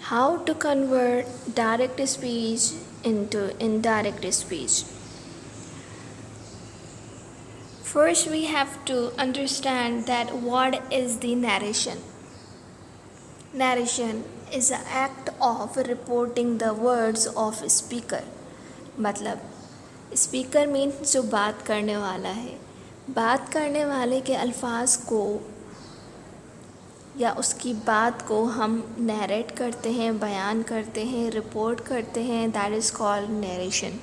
How to convert direct speech into indirect speech. First, we have to understand that what is the narration. Narration is an act of reporting the words of speaker. मतलब speaker means जो बात करने वाला है, बात करने वाले के अल्फाज को या उसकी बात को हम नैरेट करते हैं, बयान करते हैं, रिपोर्ट करते हैं. That is called narration.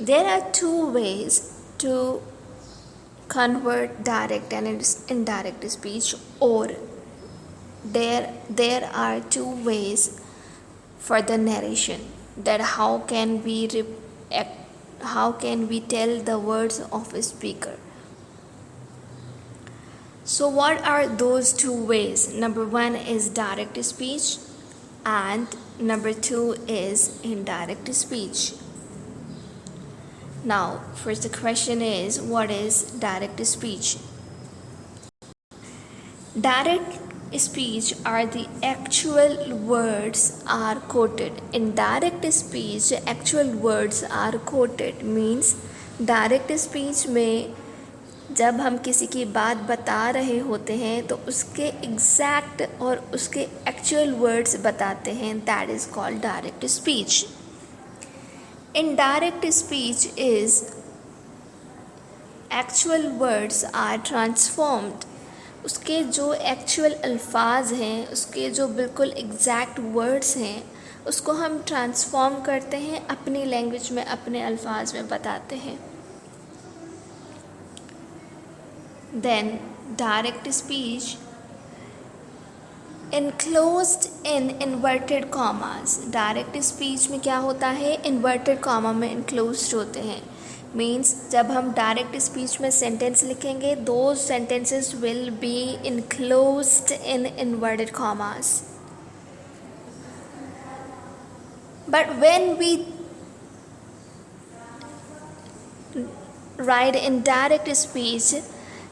There are two ways to convert direct and indirect speech, or there are two ways for the narration. That how can we tell the words of a speaker? So what are those two ways? Number one is direct speech and number two is indirect speech. Now, first the question is, what is direct speech? Direct speech are the actual words are quoted. Indirect speech, actual words are quoted. Means direct speech में जब हम किसी की बात बता रहे होते हैं तो उसके एग्जैक्ट और उसके एक्चुअल वर्ड्स बताते हैं. That is called direct speech. Indirect speech is actual words are transformed. उसके जो एक्चुअल अल्फाज हैं, उसके जो बिल्कुल एग्जैक्ट वर्ड्स हैं, उसको हम ट्रांसफॉर्म करते हैं, अपनी लैंग्वेज में, अपने अल्फाज में बताते हैं. Then direct speech enclosed in inverted commas. Direct speech में क्या होता है? इन्वर्टेड कॉमा में enclosed होते हैं. मीन्स जब हम डायरेक्ट स्पीच में सेंटेंस लिखेंगे, those sentences will be enclosed in inverted commas. But when we write in direct speech,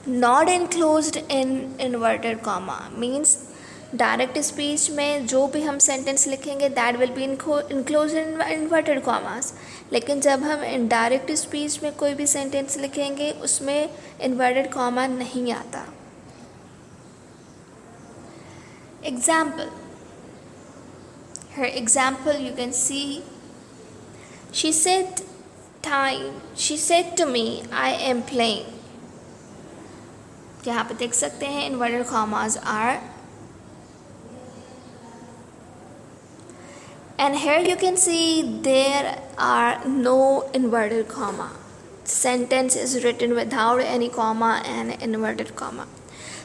not enclosed in inverted comma, means direct speech में जो भी हम सेंटेंस लिखेंगे that will be enclose in inverted commas. लेकिन जब हम indirect speech में कोई भी सेंटेंस लिखेंगे उसमें इन्वर्टेड कॉमा नहीं आता. Example, her example you can see, she said to me I am playing. यहाँ पे देख सकते हैं inverted commas are. And here you can see there are no inverted comma. Sentence is written without any comma and inverted comma.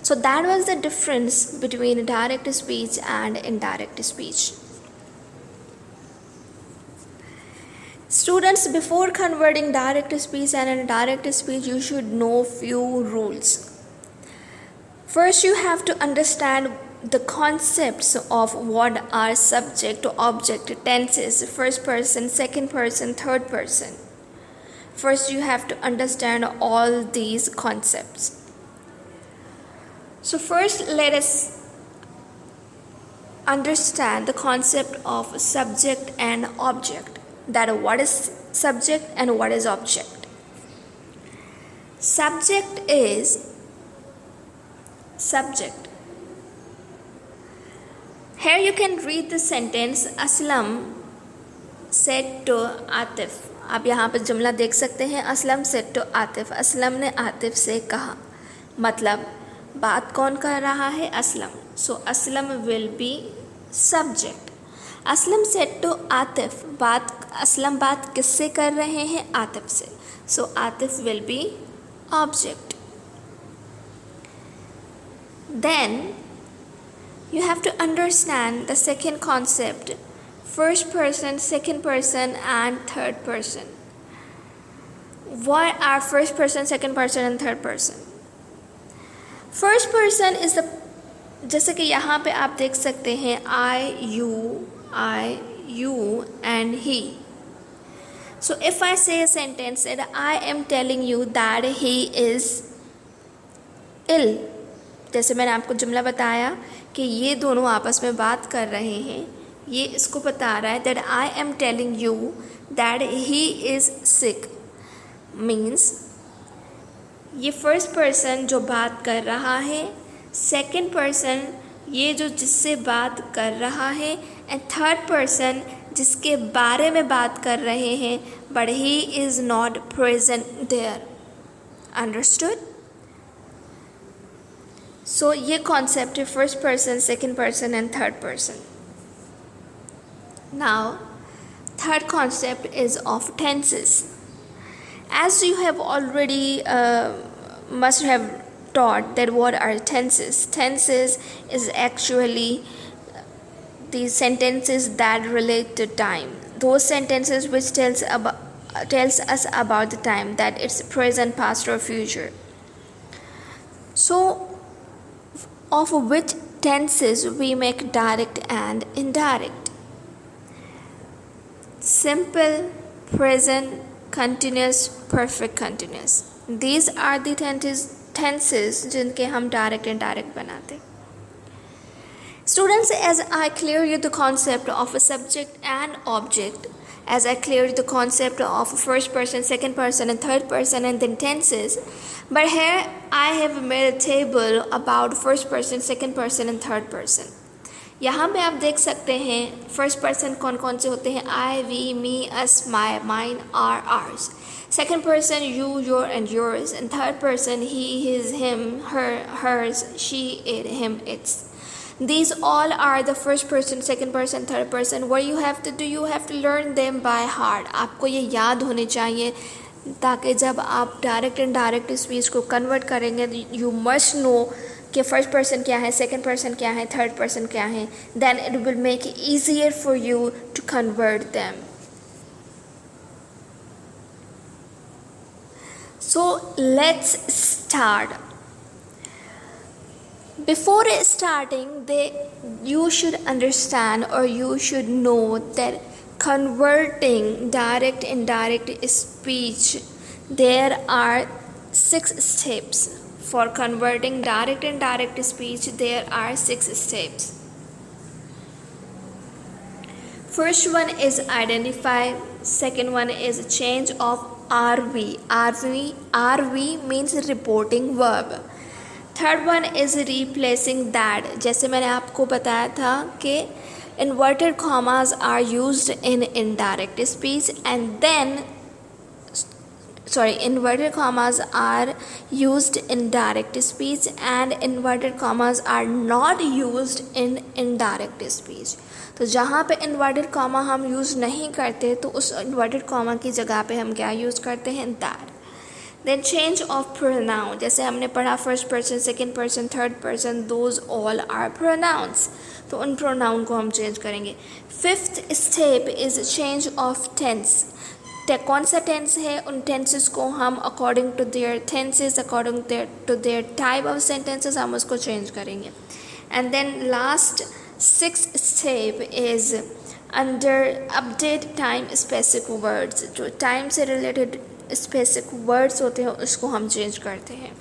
So that was the difference between direct speech and indirect speech. Students, before converting direct speech and indirect speech, you should know few rules. First, you have to understand the concepts of what are subject, object, tenses, first person, second person, third person. First, you have to understand all these concepts. So first, let us understand the concept of subject and object. That what is subject and what is object. Subject is subject. Here you can read the sentence, Aslam said to Atif. आप यहाँ पर जुमला देख सकते हैं, Aslam said to Atif. Aslam ने आतिफ से कहा. मतलब बात कौन कर रहा है? Aslam. So Aslam will be subject. Aslam said to Atif. Aslam बात किससे कर रहे हैं? आतिफ से. So Atif will be object. Then you have to understand the second concept, first person, second person and third person. What are first person, second person and third person? First person is the, जैसे कि यहाँ पे आप देख सकते हैं I, you and he. So if I say a sentence that I am telling you that he is ill, जैसे मैंने आपको जुमला बताया कि ये दोनों आपस में बात कर रहे हैं, ये इसको बता रहा है that I am telling you that he is sick, means ये फर्स्ट पर्सन जो बात कर रहा है, सेकंड पर्सन ये जो जिससे बात कर रहा है, एंड थर्ड पर्सन जिसके बारे में बात कर रहे हैं, but he is not present there. Understood? So ये कॉन्सेप्ट है first person, second person and third person. Now third concept is of tenses. As you have already must have taught that what are tenses. Tenses is actually these sentences that relate to time, those sentences which tells us about the time, that it's present, past or future. So of which tenses we make direct and indirect? Simple, present, continuous, perfect continuous. These are the tenses जिनके हम direct and indirect बनाते। Students, as I clear you the concept of a subject and object, as I cleared the concept of first person, second person and third person and then tenses, but here I have made a table about first person, second person and third person. यहाँ पे आप देख सकते हैं first person कौन कौन से होते हैं, I, we, me, us, my, mine, our, ours. Second person you, your and yours, and third person he, his, him, her, hers, she, it, him, its. These all are the first person, second person, third person. What you have to do, you have to learn them by heart. आपको ये याद होने चाहिए ताकि जब आप direct and direct speech को convert करेंगे, यू मस्ट नो कि फर्स्ट पर्सन क्या है, सेकंड पर्सन क्या है, थर्ड पर्सन क्या है, then it will make it easier for you to convert them. So let's start. Before starting, you should understand or you should know that converting direct and indirect speech, there are 6 steps. For converting direct and indirect speech, there are 6 steps. First one is identify. Second one is change of RV. RV means reporting verb. Third one is replacing that. जैसे मैंने आपको बताया था कि inverted commas are used in indirect speech and then inverted commas are used in direct speech and inverted commas are not used in indirect speech. तो जहाँ पे inverted comma हम यूज़ नहीं करते तो उस inverted comma की जगह पे हम क्या यूज़ करते हैं, that. Then change of pronoun, जैसे हमने पढ़ा first person, second person, third person, those all are pronouns, तो उन प्रोनाउन को हम चेंज करेंगे। Fifth step is change of tense. कौन सा टेंस है, उन टेंसेस को हम according to their tenses, according to their type of sentences हम उसको चेंज करेंगे। And then last sixth step is under update time specific words. जो टाइम से रिलेटेड स्पेसिफिक वर्ड्स होते हैं उसको हम चेंज करते हैं।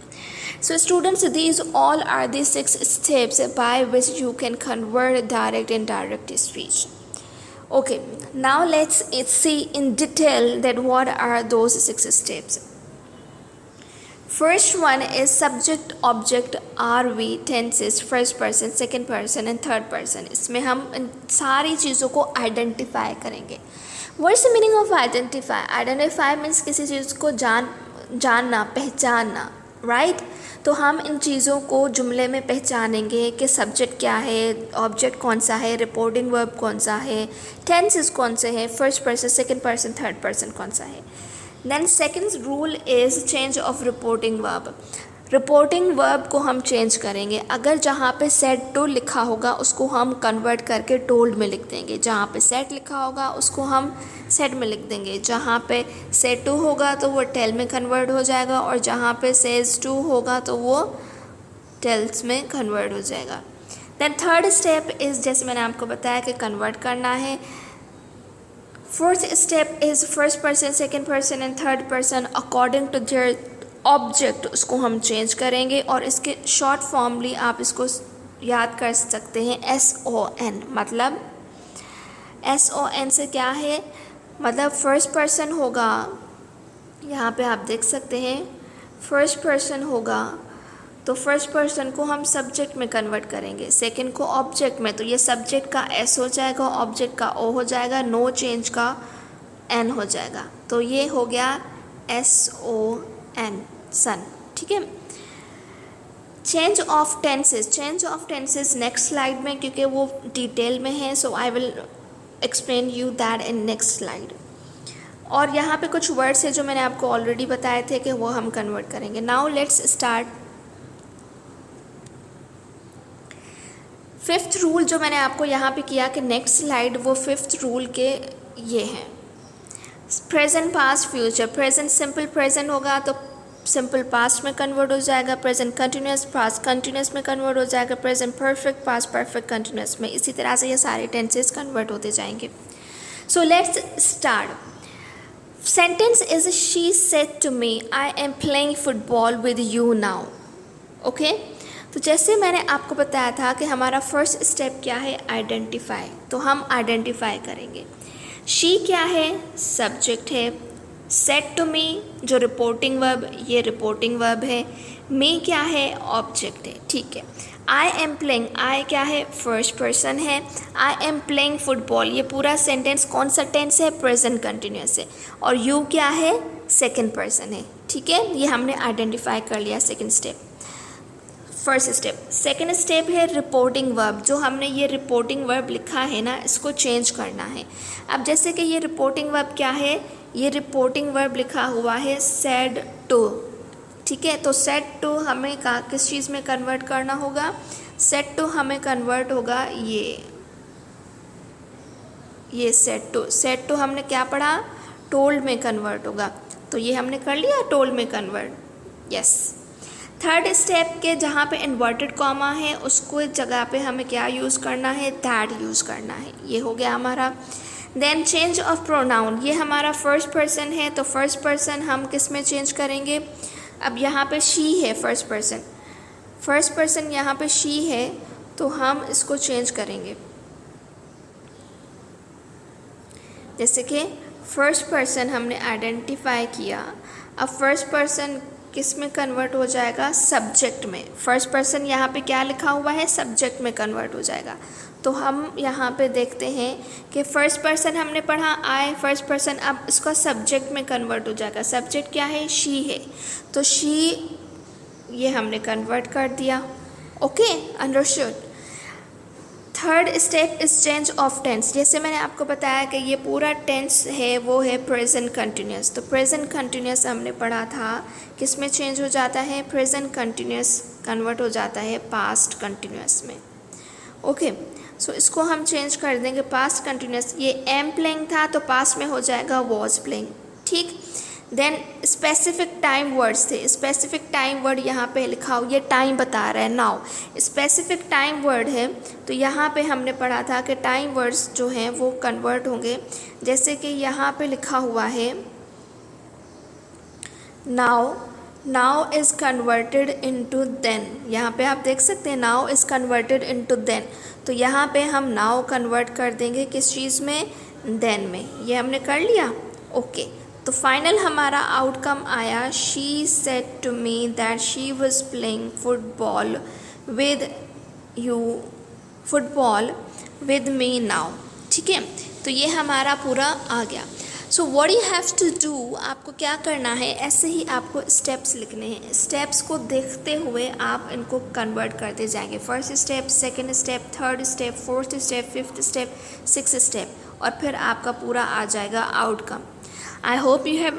So students, these all are the 6 steps by which you can convert direct and indirect speech. Okay, now let's see in detail that what are those 6 steps. First one is subject, object, RV, tenses, first person, second person and third person. इसमें हम इन सारी चीज़ों को identify करेंगे। What's the meaning of identify? Identify means किसी चीज़ को जानना, पहचानना, right? तो हम इन चीज़ों को जुमले में पहचानेंगे कि सब्जेक्ट क्या है, ऑब्जेक्ट कौन सा है, रिपोर्टिंग वर्ब कौन सा है, टेंसेस कौन से हैं, first person, second person, third person कौन सा है। Then second rule is change of reporting verb. Reporting verb को हम चेंज करेंगे। अगर जहाँ पे सेड टू लिखा होगा उसको हम कन्वर्ट करके टोल्ड में लिख देंगे, जहाँ पे सेड लिखा होगा उसको हम सेड में लिख देंगे, जहाँ पे सेड टू होगा तो वो टेल में कन्वर्ट हो जाएगा और जहाँ पे सेज टू होगा तो वो टेल्स में कन्वर्ट हो जाएगा। देन थर्ड स्टेप इज़, जैसे मैंने आपको बताया कि कन्वर्ट करना है। Fourth step is first person, second person and third person according to their object, उसको हम चेंज करेंगे और इसके शॉर्ट फॉर्मली आप इसको याद कर सकते हैं SON, मतलब SON से क्या है, मतलब फर्स्ट पर्सन होगा, यहाँ पे आप देख सकते हैं फर्स्ट पर्सन होगा तो फर्स्ट पर्सन को हम सब्जेक्ट में कन्वर्ट करेंगे, सेकंड को ऑब्जेक्ट में, तो ये सब्जेक्ट का S हो जाएगा, ऑब्जेक्ट का O हो जाएगा, नो चेंज का N हो जाएगा, तो ये हो गया SON, सन। ठीक है। Change of tenses next slide में, क्योंकि वो डिटेल में है, so I will explain you that in next slide. और यहाँ पे कुछ वर्ड्स है जो मैंने आपको ऑलरेडी बताए थे कि वो हम कन्वर्ट करेंगे। Now let's start. Fifth rule जो मैंने आपको यहाँ पे किया कि नेक्स्ट स्लाइड, वो फिफ्थ रूल के ये हैं, present past future. Present simple present होगा तो सिंपल पास्ट में कन्वर्ट हो जाएगा, प्रेजेंट कंटिन्यूस पास्ट कंटिन्यूस में कन्वर्ट हो जाएगा, present perfect past perfect continuous में। इसी तरह से ये सारे टेंसेस कन्वर्ट होते जाएंगे। So let's start. Sentence is she said to me I am playing football with you now. Okay, तो जैसे मैंने आपको बताया था कि हमारा फर्स्ट स्टेप क्या है, आइडेंटिफाई, तो हम आइडेंटिफाई करेंगे। शी क्या है, सब्जेक्ट है, सेड टू मी जो रिपोर्टिंग वर्ब, ये रिपोर्टिंग वर्ब है, मी क्या है, ऑब्जेक्ट है। ठीक है। आई एम प्लेइंग, आई क्या है, फर्स्ट पर्सन है, आई एम प्लेइंग फुटबॉल, ये पूरा सेंटेंस कौन सा टेंस है, प्रेजेंट कंटिन्यूस है, और यू क्या है, सेकंड पर्सन है। ठीक है, ये हमने आइडेंटिफाई कर लिया, second step, first step. Second step है रिपोर्टिंग वर्ब, जो हमने ये रिपोर्टिंग वर्ब लिखा है ना, इसको चेंज करना है। अब जैसे कि ये रिपोर्टिंग वर्ब क्या है, ये रिपोर्टिंग वर्ब लिखा हुआ है सेड टू। ठीक है, तो सेड टू हमें किस चीज़ में कन्वर्ट करना होगा, सेड टू हमें कन्वर्ट होगा ये सेड टू हमने क्या पढ़ा, टोल्ड में कन्वर्ट होगा, तो ये हमने कर लिया टोल्ड में कन्वर्ट। यस। थर्ड स्टेप के जहाँ पे इन्वर्टेड कॉमा है उसको जगह पे हमें क्या यूज़ करना है, दैट यूज़ करना है, ये हो गया हमारा। देन चेंज ऑफ प्रोनाउन, ये हमारा फर्स्ट पर्सन है, तो फर्स्ट पर्सन हम किस में चेंज करेंगे, अब यहाँ पे शी है, फर्स्ट पर्सन यहाँ पे शी है, तो हम इसको चेंज करेंगे। जैसे कि फर्स्ट पर्सन हमने आइडेंटिफाई किया, अब फर्स्ट पर्सन किस में कन्वर्ट हो जाएगा, सब्जेक्ट में। फर्स्ट पर्सन यहाँ पे क्या लिखा हुआ है, सब्जेक्ट में कन्वर्ट हो जाएगा। तो हम यहाँ पे देखते हैं कि फर्स्ट पर्सन हमने पढ़ा आई, फर्स्ट पर्सन, अब इसका सब्जेक्ट में कन्वर्ट हो जाएगा। सब्जेक्ट क्या है, शी है, तो शी ये हमने कन्वर्ट कर दिया। Okay, understood. Third step is change of tense. जैसे मैंने आपको बताया कि ये पूरा टेंस है वो है प्रेजेंट कंटिन्यूस, तो प्रेजेंट कंटिन्यूस हमने पढ़ा था किस में चेंज हो जाता है, प्रेजेंट कंटिन्यूस कन्वर्ट हो जाता है पास्ट कंटिन्यूस में। ओके, सो इसको हम चेंज कर देंगे पास्ट कंटिन्यूस। ये एम प्लेइंग था तो पास्ट में हो जाएगा वॉज प्लेइंग। ठीक। देन स्पेसिफिक टाइम वर्ड्स थे, स्पेसिफिक टाइम वर्ड यहाँ पे लिखा हो, ये टाइम बता रहा है, नाउ स्पेसिफिक टाइम वर्ड है, तो यहाँ पे हमने पढ़ा था कि टाइम वर्ड्स जो हैं वो कन्वर्ट होंगे। जैसे कि यहाँ पे लिखा हुआ है now is converted into then, यहाँ पे आप देख सकते हैं now is converted into then, तो यहाँ पे हम नाउ कन्वर्ट कर देंगे किस चीज़ में, देन में। ये हमने कर लिया। ओके, तो फाइनल हमारा आउटकम आया, she said to me that she was playing football with me now. ठीक है, तो ये हमारा पूरा आ गया। So what you have to do, आपको क्या करना है, ऐसे ही आपको स्टेप्स लिखने हैं। स्टेप्स को देखते हुए आप इनको कन्वर्ट करते जाएंगे, first step, second step, third step, fourth step, fifth step, sixth step, और फिर आपका पूरा आ जाएगा outcome. I hope you have